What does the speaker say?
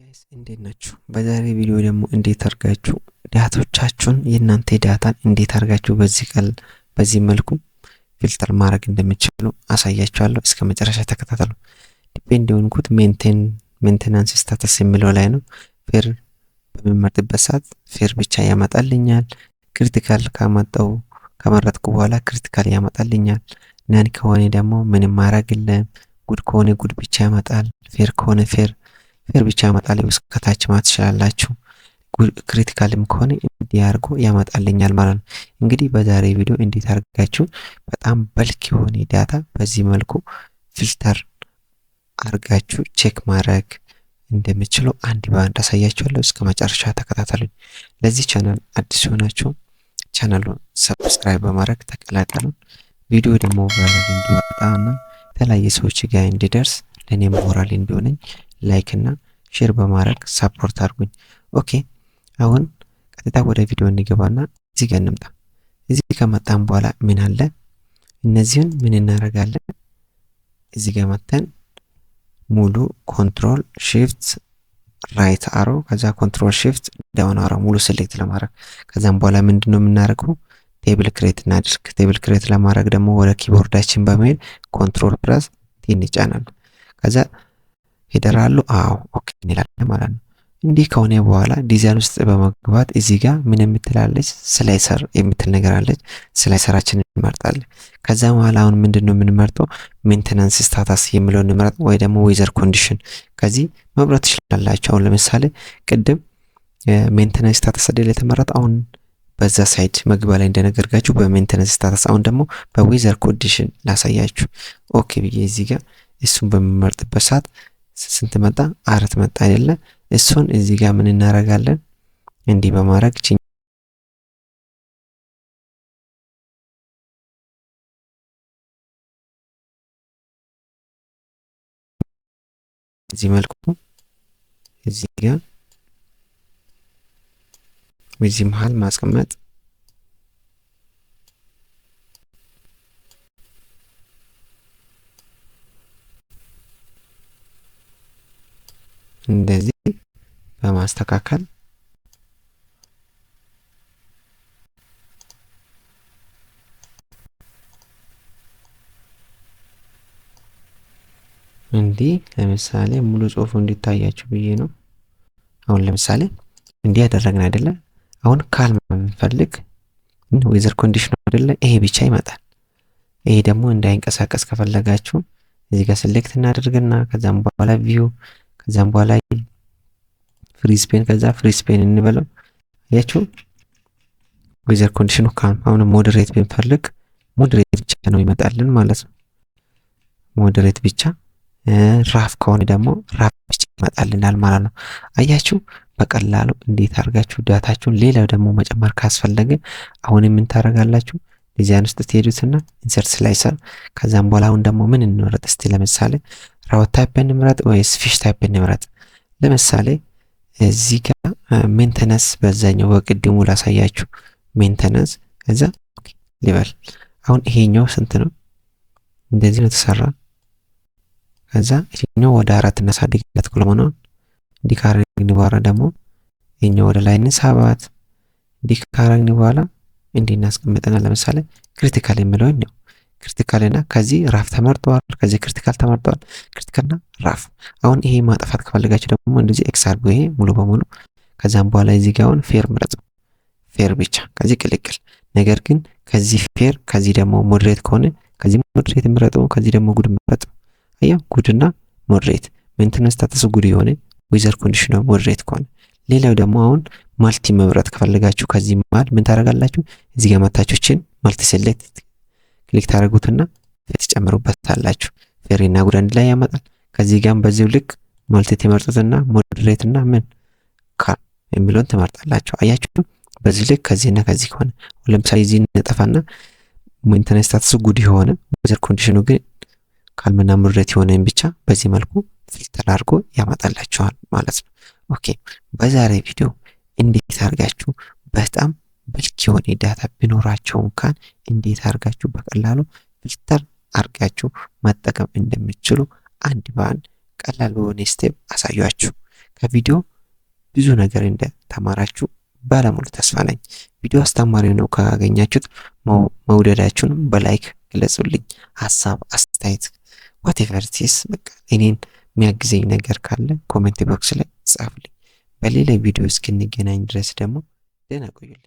ጋይስ እንዴት ናችሁ? በዛሬ ቪዲዮ ደግሞ እንዴት አድርጋችሁ ዳታዎቻችሁን የእናንተ ዳታን እንዴት አድርጋችሁ በዚህ መልኩ ፊልተር ማድረግ እንደምትችሉ አሳያችኋለሁ። እስከ መጨረሻ ተከታተሉ። ዲፔንድ የሆንኩት ሜንቴናንስ ስታተስ የሚለው ላይ ነው። ፌር በሚመርጥበት ሰዓት ፌር ብቻ ያመጣልኛል። ክሪቲካል ከመረጥኩ በኋላ ክሪቲካል ያመጣልኛል። ነን ከሆነ ደግሞ ምንም ማድረግ የለም። ጉድ ከሆነ ጉድ ብቻ ያመጣል። ፌር ከሆነ ፌር ብቻ ያመጣል። እስከታች ማለት ትችላላችሁ። ክሪቲካልም ከሆነ እንዲያርጉ ያመጣልኛል ማለት ነው። እንግዲህ በዛሬ ቪዲዮ እንዴት አድርጋችሁ በጣም በልክ የሆነ ዳታ በዚህ መልኩ ፊልተር አድርጋችሁ ቼክ ማድረግ እንደምትችሉ አንድ በአንድ አሳያችኋለሁ። እስከ መጨረሻ ተከታተሉኝ። ለዚህ ቻናል አዲስ ሆናችሁ ቻናሉን ሰብስክራይብ በማድረግ ተቀላቀሉ። ቪዲዮ ደግሞ ቫይራል እንዲወጣና የተለያየ ሰዎች ጋር እንዲደርስ ለኔ ሞራል እንዲሆነኝ ላይክ እና ሼር በማድረግ ሰፖርት አድርጉኝ። ኦኬ አሁን ቀጥታ ወደ ቪዲዮ እንገባና እዚህ ጋር እንምጣ። እዚህ ከመጣን በኋላ ምን አለ? እነዚህን ምን እናደርጋለን? እዚህ ጋር መተን ሙሉ ኮንትሮል ሺፍት ራይት አሮ ከዛ ኮንትሮል ሺፍት ዳውን አሮ ሙሉ ሴሌክት ለማድረግ ከዛም በኋላ ምንድነው የምናደርገው? ቴብል ክሬት እናድርግ። ቴብል ክሬት ለማድረግ ደግሞ ወደ ኪቦርዳችን በመሄድ ኮንትሮል ፕለስ ቲ እንጫናለን። ከዛ ሄደራሉ ኦኬ እንላለን ማለት ነው። እንዲህ ከሆነ በኋላ ዲዛይን ውስጥ በመግባት እዚህ ጋር ምን የምትላለች ስላይሰር የምትል ነገር አለች። ስላይሰራችንን እንመርጣለን። ከዛ በኋላ አሁን ምንድነው የምንመርጠው? ሜንቴናንስ ስታተስ የሚለውን እንመርጥ ወይ ደግሞ ዌዘር ኮንዲሽን ከዚህ መምረጥ ትችላላችሁ። አሁን ለምሳሌ ቅድም ሜንቴናንስ ስታተስ አይደል የተመረጠ፣ አሁን በዛ ሳይድ መግቢያ ላይ እንደነገርኳችሁ በሜንቴናንስ ስታተስ፣ አሁን ደግሞ በዌዘር ኮንዲሽን ላሳያችሁ። ኦኬ ብዬ እዚህ ጋር እሱን በሚመርጥበት ሰዓት ስንት መጣ? 4 መጣ አይደለ? እሱን እዚህ ጋር ምን እናደርጋለን? እንዲህ በማድረግ እዚህ መልኩ እዚህ ጋር በዚህ መሃል ማስቀመጥ እንደዚህ በማስተካከል እንዲህ ለምሳሌ ሙሉ ጽሁፉ እንዲታያችሁ ብዬ ነው። አሁን ለምሳሌ እንዲህ ያደረግን አይደለ? አሁን ካልም እንፈልግ ዌዘር ኮንዲሽን አይደለ? ይሄ ብቻ ይመጣል። ይሄ ደግሞ እንዳይንቀሳቀስ ከፈለጋችሁ እዚህ ጋር ሴሌክት እናደርግና ከዛም በኋላ ቪው ከዛም በኋላ ፍሪ ስፔን ከዛ ፍሪ ስፔን እንበለው። አያችሁ ዌዘር ኮንዲሽኑ ካልም። አሁን ሞዴሬት ብንፈልግ ሞዴሬት ብቻ ነው ይመጣልን ማለት ነው። ሞዴሬት ብቻ። ራፍ ከሆነ ደግሞ ራፍ ብቻ ይመጣልናል ማለት ነው። አያችሁ በቀላሉ እንዴት አድርጋችሁ ዳታችሁን ሌላው ደግሞ መጨመር ካስፈለገ አሁን ምን ታደርጋላችሁ? ዲዛይን ውስጥ ትሄዱትና ኢንሰርት ስላይሰር ከዛም በኋላ አሁን ደግሞ ምን እንምረጥ እስቲ? ለምሳሌ ራውት ታይፕ እንምረጥ ወይስ ፊሽ ታይፕ እንምረጥ? ለምሳሌ እዚህ ጋር ሜንቴናንስ በዛኛው በቅድሙ ላሳያችሁ። ሜንቴናንስ ከዛ ሊበል አሁን ይሄኛው ስንት ነው? እንደዚህ ነው ተሰራ። ከዛ ይሄኛው ወደ 4 እናሳድግለት ኮሎሞን ዲካረግን በኋላ ደግሞ ይሄኛው ወደ ላይ እንሳባት። ዲካረግን በኋላ እንዲህ እናስቀምጠና ለምሳሌ ክሪቲካል የሚለው ነው። ክሪቲካልና ከዚህ ራፍ ተመርጧል፣ ከዚህ ክሪቲካል ተመርጧል። ክሪቲካልና ራፍ። አሁን ይሄ ማጥፋት ከፈለጋችሁ ደግሞ እንደዚህ ኤክስ አድርጉ ይሄ ሙሉ በሙሉ። ከዛም በኋላ እዚህ ጋር አሁን ፌር ምረጡ። ፌር ብቻ ከዚህ ቅልቅል። ነገር ግን ከዚህ ፌር ከዚህ ደግሞ ሞዴሬት ከሆነ ከዚህ ሞዴሬት ምረጡ፣ ከዚህ ደግሞ ጉድ ምረጡ። አያው ጉድና ሞዴሬት ሜንቴናንስ ስታተስ ጉድ የሆነ ዌዘር ኮንዲሽን ሞዴሬት ከሆነ። ሌላው ደግሞ አሁን ማልቲ መምረጥ ከፈለጋችሁ ከዚህ መሃል ምን ታደርጋላችሁ? እዚህ ጋር መታችሁችን ማልቲ ሴሌክት ክሊክ ታደርጉትና ትጨምሩበታላችሁ። ፌርና ጉድ አንድ ላይ ያመጣል። ከዚህ ጋርም በዚሁ ልክ ማልቲ ትመርጡትና ሞዴሬትና ምን ካልም የሚለውን ትመርጣላችሁ። አያችሁ በዚህ ልክ ከዚህና ከዚህ ከሆነ ለምሳሌ እዚህ እንጠፋና ሜንቴናንስ ስታተስ ጉድ የሆነ ዌዘር ኮንዲሽኑ ግን ካልምና ሞዴሬት የሆነን ብቻ በዚህ መልኩ ፊልተር አድርጎ ያመጣላችኋል ማለት ነው። ኦኬ በዛሬ ቪዲዮ እንዴት አድርጋችሁ በጣም በልክ የሆነ ዳታ ቢኖራችሁ እንኳን እንዴት አድርጋችሁ በቀላሉ ፊልተር አድርጋችሁ መጠቀም እንደምትችሉ አንድ በአንድ ቀላል በሆነ ስቴፕ አሳያችሁ። ከቪዲዮ ብዙ ነገር እንደተማራችሁ ባለሙሉ ተስፋ ነኝ። ቪዲዮ አስተማሪ ነው ካገኛችሁት መውደዳችሁን በላይክ ግለጹልኝ። ሀሳብ አስተያየት ዋቴቨር ቲስ በቃ እኔን የሚያግዘኝ ነገር ካለ ኮሜንት ቦክስ ላይ ጻፉልኝ። በሌላ ቪዲዮ እስክንገናኝ ድረስ ደግሞ ደህና ቆዩልኝ።